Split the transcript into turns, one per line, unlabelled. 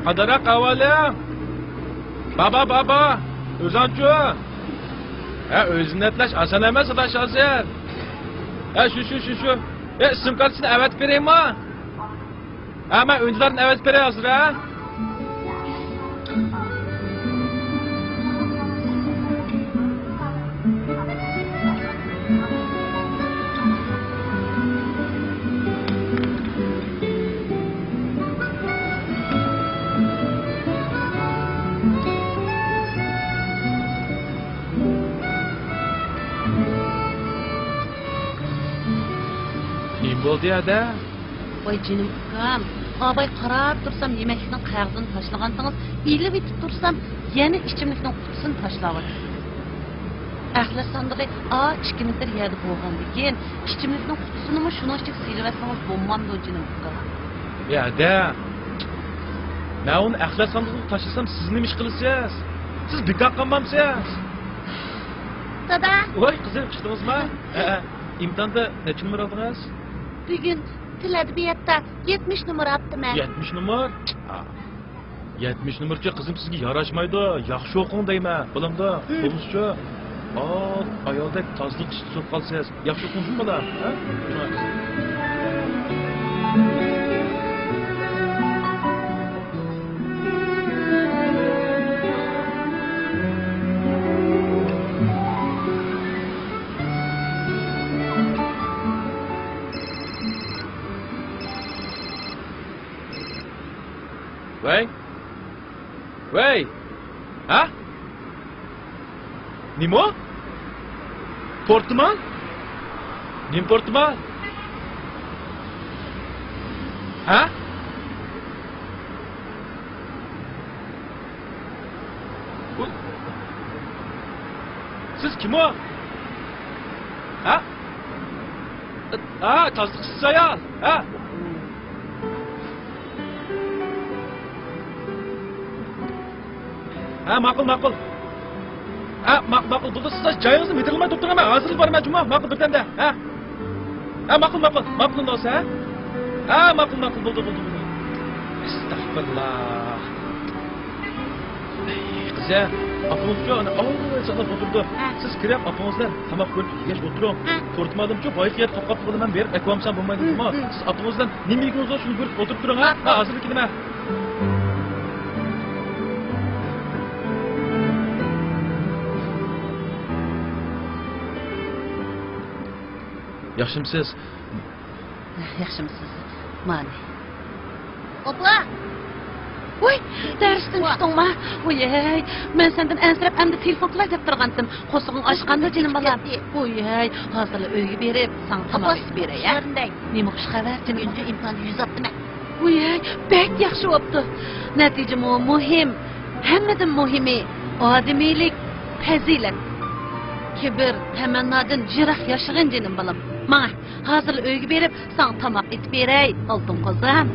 Qadara qavalim. Baba. O'zanchu. O'zini etlash oson emas, Rashazir. Shu. Sim kartini avatib beraymi? Men o'yinchilarni avatib beray hozir, ha? Bo'ldi ya-da.
Voy jinim ukam, abay qarab tursam yemeklikning qog'ozini tashlagansiz, ilib etib tursam, yana ichimlikning qutisini tashlavyapsiz. Axlat sandig'i 2 metr yerda bo'lgandan keyin ichimlikning qutisini mu shuni ochib silvatsangiz bo'lmamdi jinim ukam.
Ya-da. Men uni axlat sandig'iga tashlasam, siz nima ish qilasiz? Siz bekor qilmamsiz?
Dada.
Voy, qizim, chiqdingizmi? İmtihanda necha numar oldingiz?
Bugün til adabiyotda 70 numar oldim men.
70 numar? 70 numarcha qizim sizga yarashmaydi. Yaxshi o'qing deyman. Bilimda, qo'lingizcha. Ayoldek tozlik tutib qolsangiz, yaxshi o'qing bola, ha? Wey, ha? Nima? Portman? Nim portman? Ha? Siz kim o? Ha? Tasdiqsiz ayol, ha? Ma'qul. Ma'qul. Bo'ldi, siz joyingizni metirlamay turibman. Hozir boraman juma. Ma'qul birdanda. Ma'qul. Ma'qul bo'lsa, ha? Ma'qul. Bo'ldi. Astagfirullah. Qiza, apangizga ana salom o'tirdi. Siz kirib apangizdan tamoq ko'rib yegash o'tiring. Ko'rtmadim-ku, boyqa yer qopqab qilaman berib aytmamsan bo'lmaydimi? Siz apangizdan nima yegingizni shuni ko'rib o'tirib turing, ha? Hozir nima? Yaxshimisiz?
Yaxshimisiz? Mani. Opa! Voy, darsdan chiqdingmi? Voy, men sendan ansirab endi telefon qilay deb turgandim. Qo'sig'ing ochganda jinim bolam. Voy, hozir uyga berib, sen tamoq beray, ha? Nima xush xabar? Bugungi imtihonni 100 oldim. Voy, bek yaxshi bo'pti. Natija muhim. Hammadan muhimi odamiylik, fazilat. Kibir, tamannodan jiroq yashagan jinim bolam. Mana, hozir uyga berib, sen tamoq etib beray, oldim qizim.